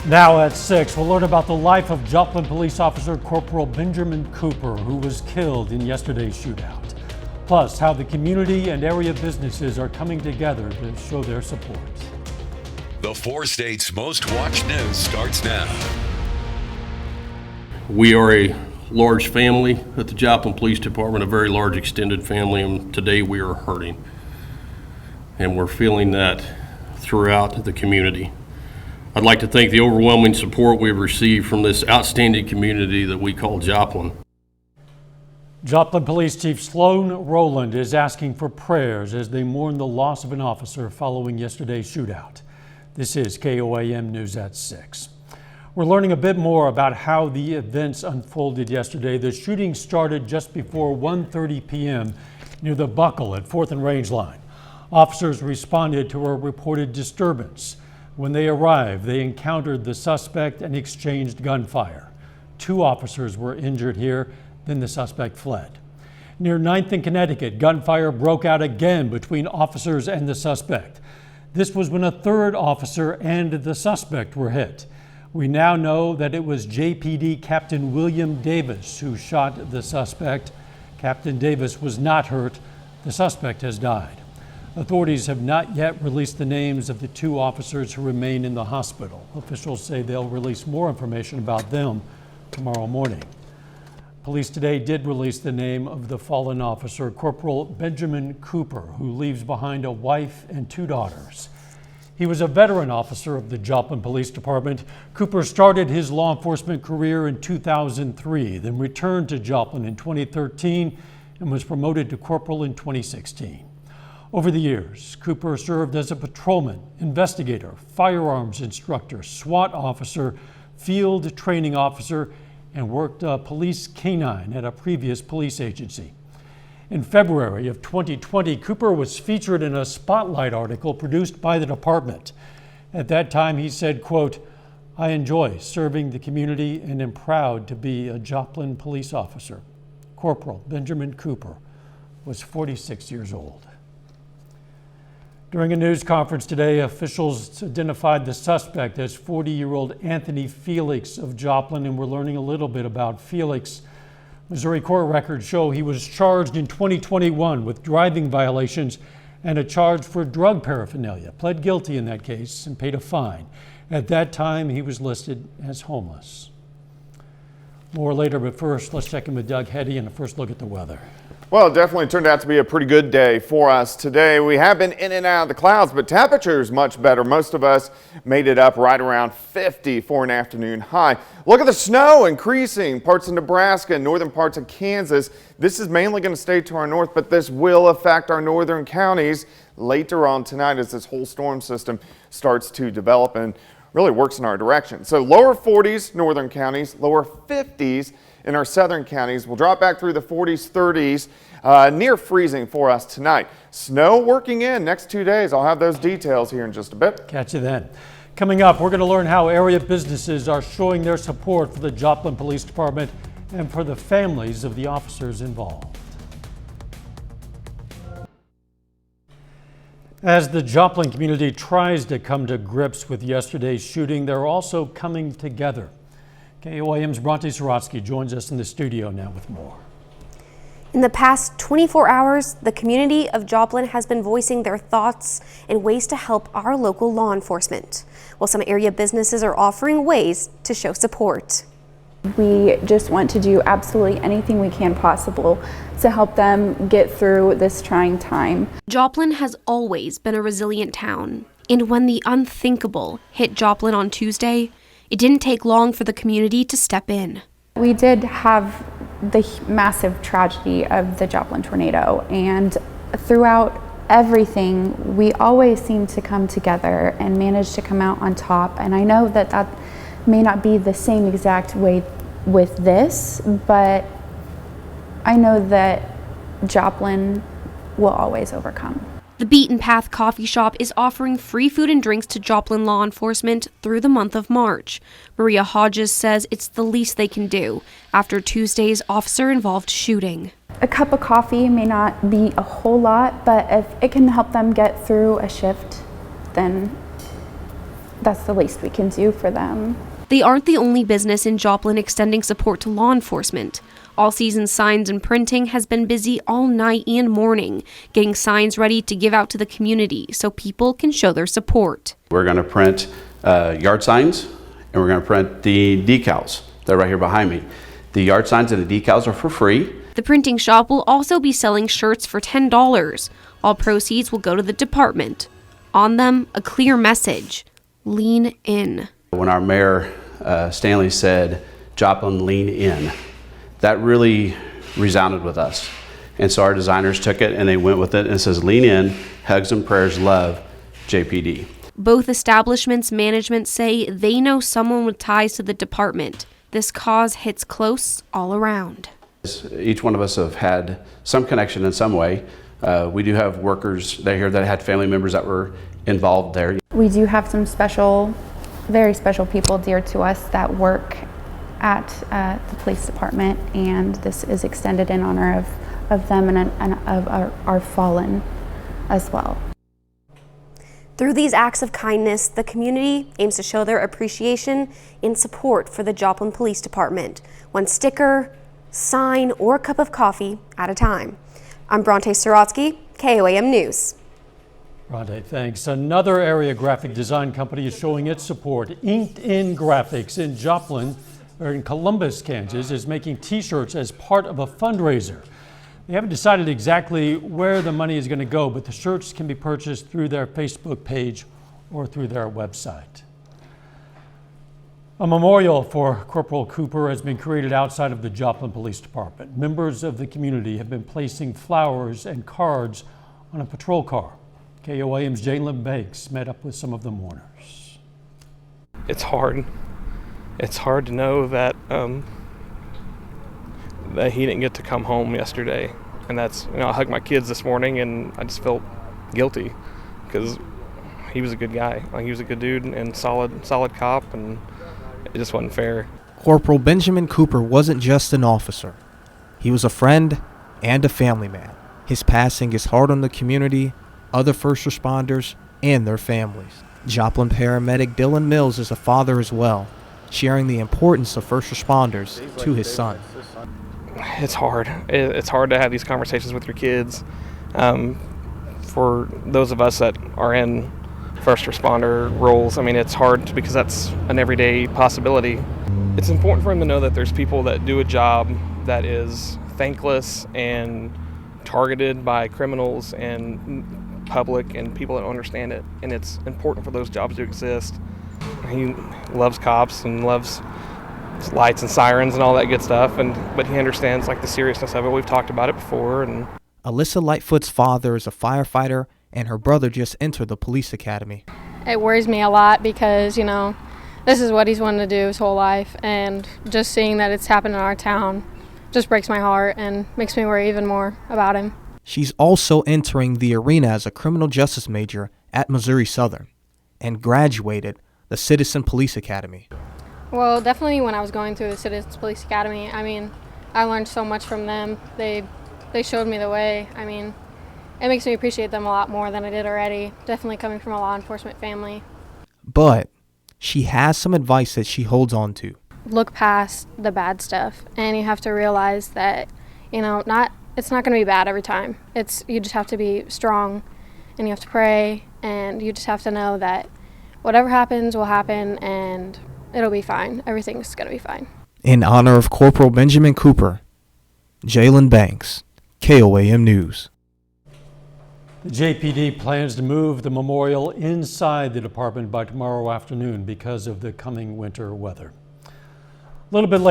Now at 6, we'll learn about the life of Joplin Police Officer Corporal Benjamin Cooper, who was killed in yesterday's shootout. Plus, how the community and area businesses are coming together to show their support. The 4 states' most watched news starts now. We are a large family at the Joplin Police Department, a very large extended family, and today we are hurting. And we're feeling that throughout the community. I'd like to thank the overwhelming support we've received from this outstanding community that we call Joplin. Joplin Police Chief Sloan Rowland is asking for prayers as they mourn the loss of an officer following yesterday's shootout. This is KOAM News at 6. We're learning a bit more about how the events unfolded yesterday. The shooting started just before 1:30 p.m. near the Buckle at 4th and Range Line. Officers responded to a reported disturbance. When they arrived, they encountered the suspect and exchanged gunfire. 2 officers were injured here, then the suspect fled. Near 9th and Connecticut, gunfire broke out again between officers and the suspect. This was when a 3rd officer and the suspect were hit. We now know that it was JPD Captain William Davis who shot the suspect. Captain Davis was not hurt. The suspect has died. Authorities have not yet released the names of the 2 officers who remain in the hospital. Officials say they'll release more information about them tomorrow morning. Police today did release the name of the fallen officer, Corporal Benjamin Cooper, who leaves behind a wife and 2 daughters. He was a veteran officer of the Joplin Police Department. Cooper started his law enforcement career in 2003, then returned to Joplin in 2013 and was promoted to corporal in 2016. Over the years, Cooper served as a patrolman, investigator, firearms instructor, SWAT officer, field training officer, and worked a police canine at a previous police agency. In February of 2020, Cooper was featured in a Spotlight article produced by the department. At that time, he said, quote, "I enjoy serving the community and am proud to be a Joplin police officer." Corporal Benjamin Cooper was 46 years old. During a news conference today, officials identified the suspect as 40-year-old Anthony Felix of Joplin, and we're learning a little bit about Felix. Missouri court records show he was charged in 2021 with driving violations and a charge for drug paraphernalia, pled guilty in that case and paid a fine. At that time, he was listed as homeless. More later, but first, let's check in with Doug Heddy and a first look at the weather. Well, it definitely turned out to be a pretty good day for us today. We have been in and out of the clouds, but temperatures much better. Most of us made it up right around 50 for an afternoon high. Look at the snow increasing. Parts of Nebraska and northern parts of Kansas. This is mainly going to stay to our north, but this will affect our northern counties later on tonight as this whole storm system starts to develop and really works in our direction. So lower 40s, northern counties, lower 50s in our southern counties. We'll drop back through the 40s, 30s, near freezing for us tonight. Snow working in next 2 days. I'll have those details here in just a bit. Catch you then. Coming up, we're going to learn how area businesses are showing their support for the Joplin Police Department and for the families of the officers involved. As the Joplin community tries to come to grips with yesterday's shooting, they're also coming together. KOAM's Bronte Sorotsky joins us in the studio now with more. In the past 24 hours, the community of Joplin has been voicing their thoughts and ways to help our local law enforcement, while some area businesses are offering ways to show support. We just want to do absolutely anything we can possible to help them get through this trying time. Joplin has always been a resilient town, and when the unthinkable hit Joplin on Tuesday, it didn't take long for the community to step in. We did have the massive tragedy of the Joplin tornado, and throughout everything, we always seem to come together and manage to come out on top. And I know that that may not be the same exact way with this, but I know that Joplin will always overcome. The Beaten Path Coffee Shop is offering free food and drinks to Joplin law enforcement through the month of March. Maria Hodges says it's the least they can do after Tuesday's officer-involved shooting. A cup of coffee may not be a whole lot, but if it can help them get through a shift, then that's the least we can do for them. They aren't the only business in Joplin extending support to law enforcement. All Seasons Signs and Printing has been busy all night and morning, getting signs ready to give out to the community so people can show their support. We're going to print yard signs, and we're going to print the decals. They're right here behind me. The yard signs and the decals are for free. The printing shop will also be selling shirts for $10. All proceeds will go to the department. On them, a clear message: lean in. When our mayor, Stanley, said, Joplin, lean in, that really resounded with us. And so our designers took it and they went with it, and it says, lean in, hugs and prayers, love, JPD. Both establishments' management say they know someone with ties to the department. This cause hits close all around. Each one of us have had some connection in some way. We do have workers that here that had family members that were involved there. We do have some special, very special people dear to us that work at the police department, and this is extended in honor of them and of our fallen as well. Through these acts of kindness, the community aims to show their appreciation and support for the Joplin Police Department, one sticker, sign, or cup of coffee at a time. I'm Bronte Sorotsky, KOAM News. Bronte, thanks. Another area graphic design company is showing its support. Inked In Graphics in Joplin, or in Columbus, Kansas, is making t-shirts as part of a fundraiser. They haven't decided exactly where the money is going to go, but the shirts can be purchased through their Facebook page or through their website. A memorial for Corporal Cooper has been created outside of the Joplin Police Department. Members of the community have been placing flowers and cards on a patrol car. KOAM's Jalen Banks met up with some of the mourners. It's hard. It's hard to know that that he didn't get to come home yesterday, and that's, I hugged my kids this morning and I just felt guilty because he was a good guy. Like, he was a good dude and solid cop, and it just wasn't fair. Corporal Benjamin Cooper wasn't just an officer. He was a friend and a family man. His passing is hard on the community, other first responders, and their families. Joplin paramedic Dylan Mills is a father as well, sharing the importance of first responders to his son. It's hard. It's hard to have these conversations with your kids. For those of us that are in first responder roles, I mean, it's hard because that's an everyday possibility. It's important for him to know that there's people that do a job that is thankless and targeted by criminals and public and people that don't understand it. And it's important for those jobs to exist. He loves cops and loves lights and sirens and all that good stuff, but he understands like the seriousness of it. We've talked about it before. And Alyssa Lightfoot's father is a firefighter, and her brother just entered the police academy. It worries me a lot because, this is what he's wanted to do his whole life, and just seeing that it's happened in our town just breaks my heart and makes me worry even more about him. She's also entering the arena as a criminal justice major at Missouri Southern and graduated the Citizen Police Academy. Well, definitely when I was going through the Citizens Police Academy, I learned so much from them. They showed me the way. It makes me appreciate them a lot more than I did already, definitely coming from a law enforcement family. But she has some advice that she holds on to. Look past the bad stuff, and you have to realize that, it's not going to be bad every time. You just have to be strong, and you have to pray, and you just have to know that whatever happens will happen, and it'll be fine. Everything's going to be fine. In honor of Corporal Benjamin Cooper, Jalen Banks, KOAM News. The JPD plans to move the memorial inside the department by tomorrow afternoon because of the coming winter weather. A little bit later.